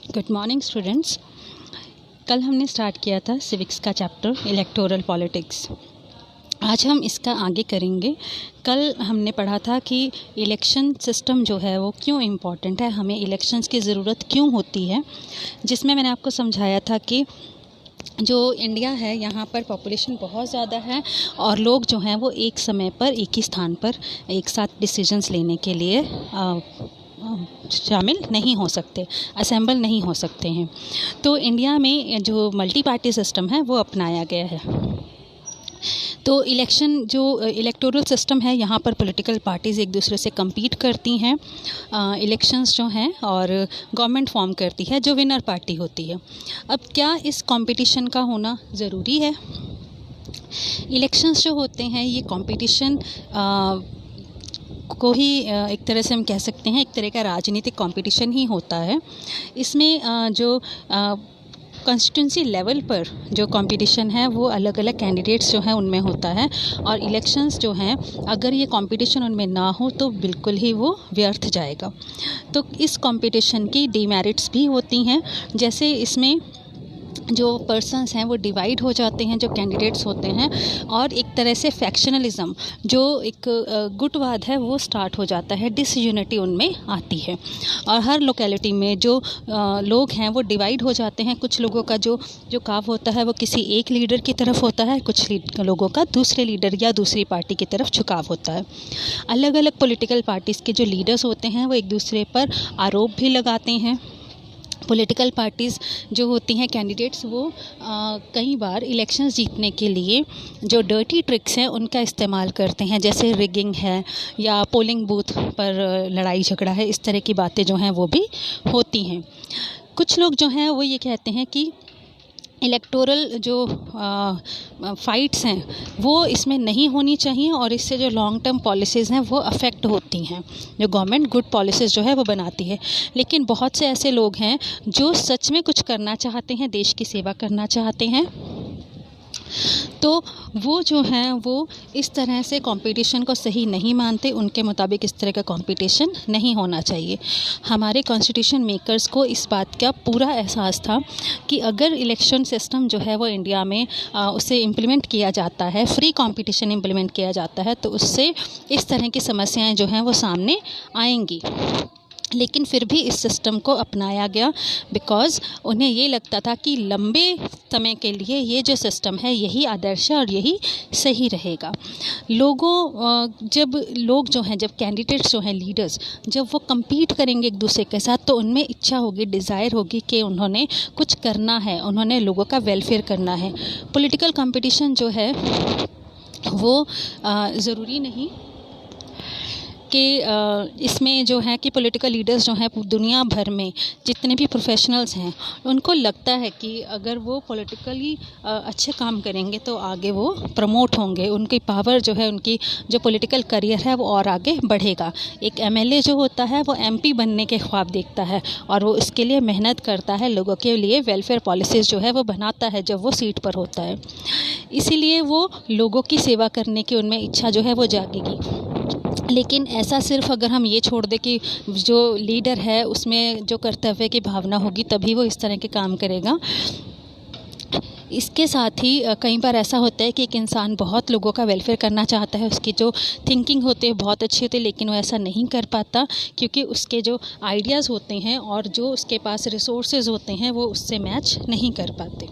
Good morning students. कल हमने start किया था सिविक्स का चैप्टर इलेक्टोरल पॉलिटिक्स। आज हम इसका आगे करेंगे। कल हमने पढ़ा था कि इलेक्शन सिस्टम जो है वो क्यों इम्पॉर्टेंट है, हमें इलेक्शंस की ज़रूरत क्यों होती है, जिसमें मैंने आपको समझाया था कि जो इंडिया है यहाँ पर पॉपुलेशन बहुत ज़्यादा है और लोग जो हैं वो एक समय पर एक ही स्थान पर एक साथ डिसीजंस लेने के लिए शामिल नहीं हो सकते, असेंबल नहीं हो सकते हैं। तो इंडिया में जो मल्टी पार्टी सिस्टम है वो अपनाया गया है। तो इलेक्शन जो इलेक्टोरल सिस्टम है यहाँ पर पॉलिटिकल पार्टीज़ एक दूसरे से compete करती हैं इलेक्शंस जो हैं, और गवर्नमेंट फॉर्म करती है जो विनर पार्टी होती है। अब क्या इस कंपटीशन का होना ज़रूरी है? इलेक्शंस जो होते हैं ये कंपटीशन को ही एक तरह से हम कह सकते हैं, एक तरह का राजनीतिक कंपटीशन ही होता है। इसमें जो कॉन्स्टिट्यूंसी लेवल पर जो कंपटीशन है वो अलग अलग कैंडिडेट्स जो हैं उनमें होता है, और इलेक्शंस जो हैं अगर ये कंपटीशन उनमें ना हो तो बिल्कुल ही वो व्यर्थ जाएगा। तो इस कंपटीशन की डीमेरिट्स भी होती हैं, जैसे इसमें जो पर्सन्स हैं वो डिवाइड हो जाते हैं, जो कैंडिडेट्स होते हैं, और एक तरह से फैक्शनलिज्म जो एक गुटवाद है वो स्टार्ट हो जाता है, डिसयूनिटी उनमें आती है, और हर लोकेलिटी में जो लोग हैं वो डिवाइड हो जाते हैं। कुछ लोगों का जो काव होता है वो किसी एक लीडर की तरफ होता है, कुछ लोगों का दूसरे लीडर या दूसरी पार्टी की तरफ झुकाव होता है। अलग अलग पॉलिटिकल पार्टीज़ के जो लीडर्स होते हैं वो एक दूसरे पर आरोप भी लगाते हैं। पॉलिटिकल पार्टीज़ जो होती हैं कैंडिडेट्स वो कई बार इलेक्शंस जीतने के लिए जो डर्टी ट्रिक्स हैं उनका इस्तेमाल करते हैं, जैसे रिगिंग है या पोलिंग बूथ पर लड़ाई झगड़ा है, इस तरह की बातें जो हैं वो भी होती हैं। कुछ लोग जो हैं वो ये कहते हैं कि इलेक्टोरल जो फाइट्स हैं वो इसमें नहीं होनी चाहिए, और इससे जो लॉन्ग टर्म पॉलिसीज़ हैं वो अफेक्ट होती हैं, जो गवर्नमेंट गुड पॉलिसीज़ जो है वो बनाती है। लेकिन बहुत से ऐसे लोग हैं जो सच में कुछ करना चाहते हैं, देश की सेवा करना चाहते हैं, तो वो जो हैं वो इस तरह से कंपटीशन को सही नहीं मानते। उनके मुताबिक इस तरह का कंपटीशन नहीं होना चाहिए। हमारे कॉन्स्टिट्यूशन मेकर्स को इस बात का पूरा एहसास था कि अगर इलेक्शन सिस्टम जो है वो इंडिया में उसे इम्प्लीमेंट किया जाता है, फ्री कंपटीशन इम्प्लीमेंट किया जाता है, तो उससे इस तरह की समस्याएं जो हैं वो सामने आएंगी। लेकिन फिर भी इस सिस्टम को अपनाया गया बिकॉज़ उन्हें ये लगता था कि लंबे समय के लिए ये जो सिस्टम है यही आदर्श है और यही सही रहेगा। जब कैंडिडेट्स जो हैं लीडर्स, जब वो compete करेंगे एक दूसरे के साथ, तो उनमें इच्छा होगी, डिज़ायर होगी कि उन्होंने कुछ करना है, उन्होंने लोगों का वेलफेयर करना है। पॉलिटिकल कंपटीशन जो है वो ज़रूरी नहीं कि इसमें जो है कि पॉलिटिकल लीडर्स जो हैं दुनिया भर में जितने भी प्रोफेशनल्स हैं उनको लगता है कि अगर वो पॉलिटिकली अच्छे काम करेंगे तो आगे वो प्रमोट होंगे, उनकी पावर जो है, उनकी जो पॉलिटिकल करियर है वो और आगे बढ़ेगा। एक एमएलए जो होता है वो एमपी बनने के ख्वाब देखता है और वो इसके लिए मेहनत करता है, लोगों के लिए वेलफेयर पॉलिसीज़ जो है वो बनाता है जब वो सीट पर होता है। इसीलिए वो लोगों की सेवा करने की उनमें इच्छा जो है वो जागेगी। लेकिन ऐसा सिर्फ अगर हम ये छोड़ दें कि जो लीडर है उसमें जो कर्तव्य की भावना होगी तभी वो इस तरह के काम करेगा। इसके साथ ही कई बार ऐसा होता है कि एक इंसान बहुत लोगों का वेलफेयर करना चाहता है, उसकी जो थिंकिंग होती है बहुत अच्छी होती है, लेकिन वो ऐसा नहीं कर पाता क्योंकि उसके जो आइडियाज़ होते हैं और जो उसके पास रिसोर्सेज होते हैं वो उससे मैच नहीं कर पाते।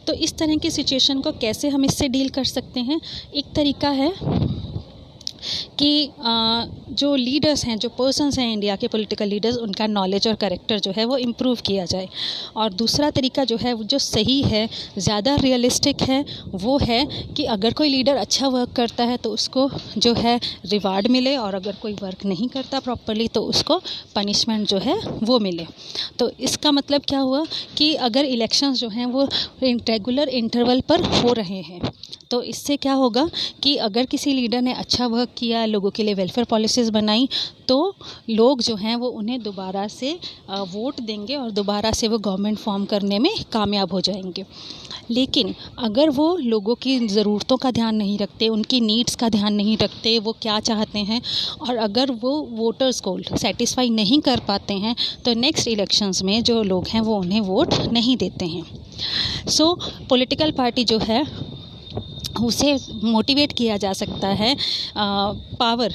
तो इस तरह की सिचुएशन को कैसे हम इससे डील कर सकते हैं? एक तरीका है कि जो लीडर्स हैं, जो पर्सन्स हैं इंडिया के पॉलिटिकल लीडर्स, उनका नॉलेज और कैरेक्टर जो है वो इम्प्रूव किया जाए। और दूसरा तरीका जो है जो सही है, ज़्यादा रियलिस्टिक है, वो है कि अगर कोई लीडर अच्छा वर्क करता है तो उसको जो है रिवार्ड मिले, और अगर कोई वर्क नहीं करता प्रॉपर्ली तो उसको पनिशमेंट जो है वो मिले। तो इसका मतलब क्या हुआ कि अगर इलेक्शंस जो हैं वो रेगुलर इंटरवल पर हो रहे हैं तो इससे क्या होगा कि अगर किसी लीडर ने अच्छा वर्क किया, लोगों के लिए वेलफेयर पॉलिसीज़ बनाई, तो लोग जो हैं वो उन्हें दोबारा से वोट देंगे और दोबारा से वो गवर्नमेंट फॉर्म करने में कामयाब हो जाएंगे। लेकिन अगर वो लोगों की ज़रूरतों का ध्यान नहीं रखते, उनकी नीड्स का ध्यान नहीं रखते, वो क्या चाहते हैं, और अगर वो वोटर्स को सेटिस्फाई नहीं कर पाते हैं, तो नेक्स्ट इलेक्शंस में जो लोग हैं वो उन्हें वोट नहीं देते हैं। सो पॉलिटिकल पार्टी जो है उसे मोटिवेट किया जा सकता है पावर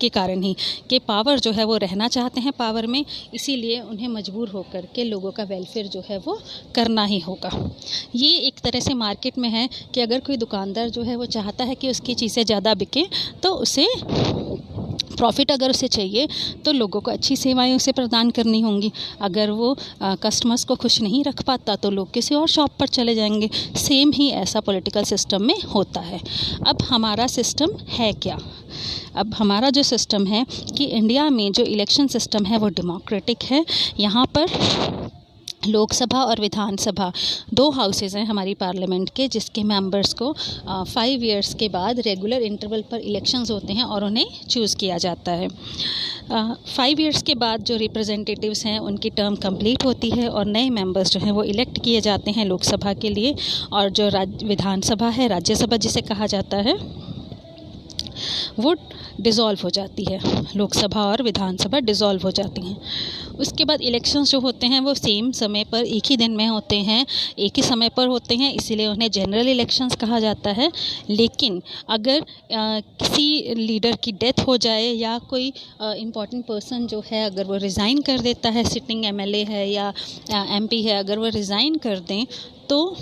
के कारण ही, कि पावर जो है वो रहना चाहते हैं पावर में, इसीलिए उन्हें मजबूर होकर के लोगों का वेलफेयर जो है वो करना ही होगा। ये एक तरह से मार्केट में है कि अगर कोई दुकानदार जो है वो चाहता है कि उसकी चीज़ें ज़्यादा बिके, तो उसे प्रॉफिट अगर उसे चाहिए तो लोगों को अच्छी सेवाएं उसे प्रदान करनी होंगी। अगर वो कस्टमर्स को खुश नहीं रख पाता तो लोग किसी और शॉप पर चले जाएंगे। सेम ही ऐसा पॉलिटिकल सिस्टम में होता है। अब हमारा सिस्टम है क्या? अब हमारा जो सिस्टम है कि इंडिया में जो इलेक्शन सिस्टम है वो डेमोक्रेटिक है। यहाँ पर लोकसभा और विधानसभा 2 हाउसेज़ हैं हमारी पार्लियामेंट के, जिसके मेंबर्स को 5 इयर्स के बाद रेगुलर इंटरवल पर इलेक्शंस होते हैं और उन्हें चूज़ किया जाता है। 5 इयर्स के बाद जो रिप्रेजेंटेटिव्स हैं उनकी टर्म कंप्लीट होती है और नए मेंबर्स जो हैं वो इलेक्ट किए जाते हैं लोकसभा के लिए, और जो विधानसभा है, राज्यसभा जिसे कहा जाता है, वो डिज़ोल्व हो जाती है। लोकसभा और विधानसभा डिज़ोल्व हो जाती हैं। उसके बाद इलेक्शंस जो होते हैं वो सेम समय पर एक ही दिन में होते हैं, एक ही समय पर होते हैं, इसीलिए उन्हें जनरल इलेक्शंस कहा जाता है। लेकिन अगर किसी लीडर की डेथ हो जाए या कोई इम्पॉर्टेंट पर्सन जो है अगर वो रिज़ाइन कर देता है, सिटिंग एमएलए है या एमपी है, अगर वो रिज़ाइन कर दें तो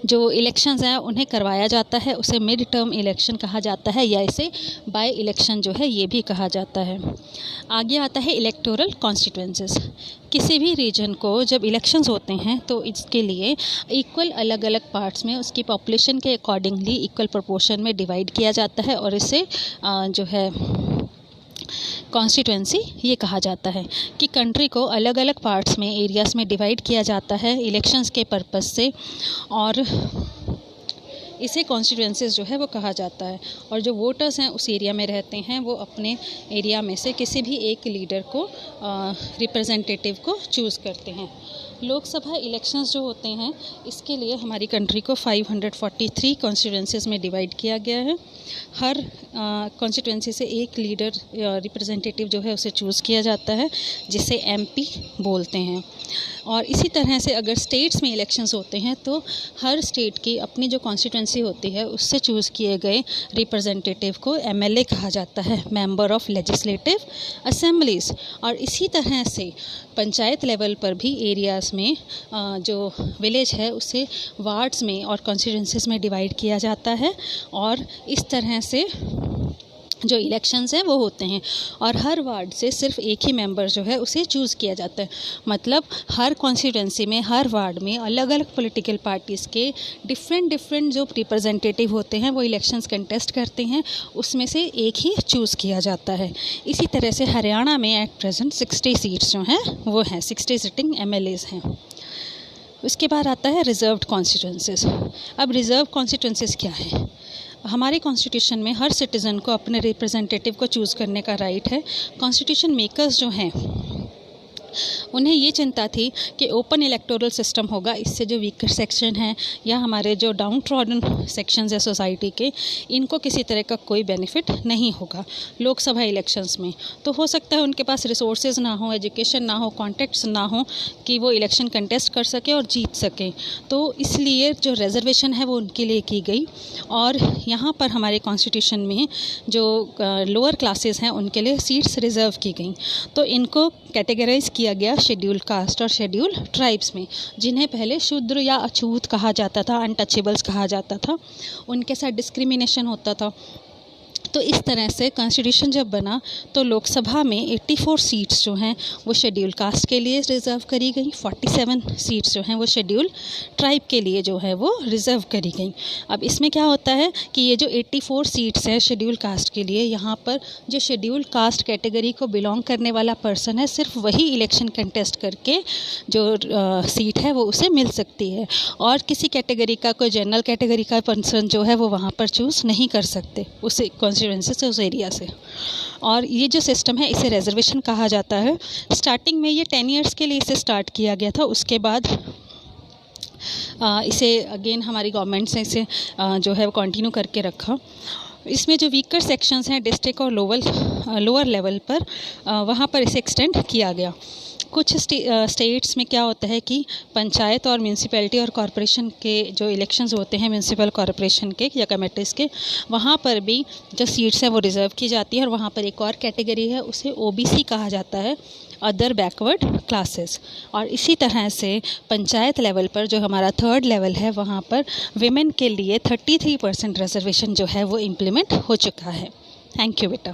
जो इलेक्शंस हैं उन्हें करवाया जाता है। उसे मिड टर्म इलेक्शन कहा जाता है या इसे बाय इलेक्शन जो है ये भी कहा जाता है। आगे आता है इलेक्टोरल कॉन्स्टिट्यूएंसीज। किसी भी रीजन को जब इलेक्शंस होते हैं तो इसके लिए इक्वल अलग अलग पार्ट्स में उसकी पॉपुलेशन के अकॉर्डिंगली इक्वल प्रोपोर्शन में डिवाइड किया जाता है और इसे जो है कॉन्स्टिट्यूएंसी ये कहा जाता है कि कंट्री को अलग अलग पार्ट्स में, एरियाज़ में डिवाइड किया जाता है इलेक्शंस के पर्पस से, और इसे कॉन्स्टिट्यूएंसीज जो है वो कहा जाता है। और जो वोटर्स हैं उस एरिया में रहते हैं वो अपने एरिया में से किसी भी एक लीडर को, रिप्रेजेंटेटिव को चूज़ करते हैं। लोकसभा इलेक्शंस जो होते हैं इसके लिए हमारी कंट्री को 543 कॉन्स्टिट्यूएंसीज में डिवाइड किया गया है। हर कॉन्स्टिट्यूएंसी से एक लीडर रिप्रेजेंटेटिव जो है उसे चूज़ किया जाता है, जिसे एमपी बोलते हैं। और इसी तरह से अगर स्टेट्स में इलेक्शंस होते हैं तो हर स्टेट की अपनी जो कॉन्स्टिट्यूएंसी होती है उससे चूज़ किए गए रिप्रेजेंटेटिव को एमएलए कहा जाता है, मेंबर ऑफ लेजिस्लेटिव असेंबलीज़। और इसी तरह से पंचायत लेवल पर भी एरियाज़ में जो विलेज है उसे वार्ड्स में और कॉन्स्टिट्यूएंसीज में डिवाइड किया जाता है, और इस तरह से जो इलेक्शंस हैं वो होते हैं। और हर वार्ड से सिर्फ एक ही मेंबर जो है उसे चूज़ किया जाता है। मतलब हर कॉन्स्टिट्यूएंसी में, हर वार्ड में अलग अलग पॉलिटिकल पार्टीज़ के डिफरेंट जो रिप्रेजेंटेटिव होते हैं वो इलेक्शंस कंटेस्ट करते हैं, उसमें से एक ही चूज़ किया जाता है। इसी तरह से हरियाणा में एट प्रेजेंट 60 सीट्स जो हैं वो हैं, 60 सिटिंग एमएलएज़ हैं। उसके बाद आता है रिजर्व्ड कॉन्स्टिट्यूएंसीज। अब रिजर्व कॉन्स्टिट्यूएंसीज क्या है? हमारे कॉन्स्टिट्यूशन में हर सिटीज़न को अपने रिप्रेजेंटेटिव को चूज़ करने का राइट है। कॉन्स्टिट्यूशन मेकर्स जो हैं उन्हें ये चिंता थी कि ओपन इलेक्टोरल सिस्टम होगा, इससे जो वीकर सेक्शन हैं या हमारे जो डाउन ट्रॉडन सेक्शंस है सोसाइटी के, इनको किसी तरह का कोई बेनिफिट नहीं होगा लोकसभा इलेक्शंस में। तो हो सकता है उनके पास रिसोर्सेज ना हो, एजुकेशन ना हो, कॉन्टेक्ट्स ना हो कि वो इलेक्शन कंटेस्ट कर सके और जीत सके। तो इसलिए जो रिजर्वेशन है वो उनके लिए की गई। और यहाँ पर हमारे कॉन्स्टिट्यूशन में जो लोअर क्लासेस हैं उनके लिए सीट्स रिज़र्व की गई। तो इनको कैटेगराइज किया गया शेड्यूल कास्ट और शेड्यूल ट्राइब्स में, जिन्हें पहले शूद्र या अछूत कहा जाता था, अनटचेबल्स कहा जाता था। उनके साथ डिस्क्रिमिनेशन होता था। तो इस तरह से कॉन्स्टिट्यूशन जब बना तो लोकसभा में 84 सीट्स जो हैं वो शेड्यूल कास्ट के लिए रिज़र्व करी गई, 47 सीट्स जो हैं वो शेड्यूल ट्राइब के लिए जो है वो रिज़र्व करी गई। अब इसमें क्या होता है कि ये जो 84 सीट्स हैं शेड्यूल कास्ट के लिए, यहाँ पर जो शेड्यूल कास्ट कैटेगरी को बिलोंग करने वाला पर्सन है सिर्फ वही इलेक्शन कंटेस्ट करके जो सीट है वो उसे मिल सकती है, और किसी कैटेगरी का, कोई जनरल कैटेगरी का पर्सन जो है वो वहाँ पर चूज़ नहीं कर सकते उस कंस्टिट्यूंसी से, उस एरिया से। और ये जो सिस्टम है इसे रिजर्वेशन कहा जाता है। स्टार्टिंग में ये 10 ईयर्स के लिए इसे स्टार्ट किया गया था। उसके बाद इसे अगेन हमारी गवर्नमेंट से इसे जो है वो कंटिन्यू करके रखा। इसमें जो वीकर सेक्शंस हैं डिस्ट्रिक्ट और लोअर लेवल पर, वहाँ पर इसे एक्सटेंड किया गया। कुछ स्टेट्स में क्या होता है कि पंचायत और म्यूनसिपैलिटी और कॉरपोरेशन के जो इलेक्शंस होते हैं म्यूनसिपल कॉरपोरेशन के या कमेटीज़ के, वहाँ पर भी जो सीट्स हैं वो रिज़र्व की जाती है। और वहाँ पर एक और कैटेगरी है, उसे OBC कहा जाता है, अदर बैकवर्ड क्लासेस। और इसी तरह से पंचायत लेवल पर जो हमारा 3rd लेवल है, वहाँ पर विमेन के लिए 33% रिजर्वेशन जो है वो इम्प्लीमेंट हो चुका है। थैंक यू बेटा।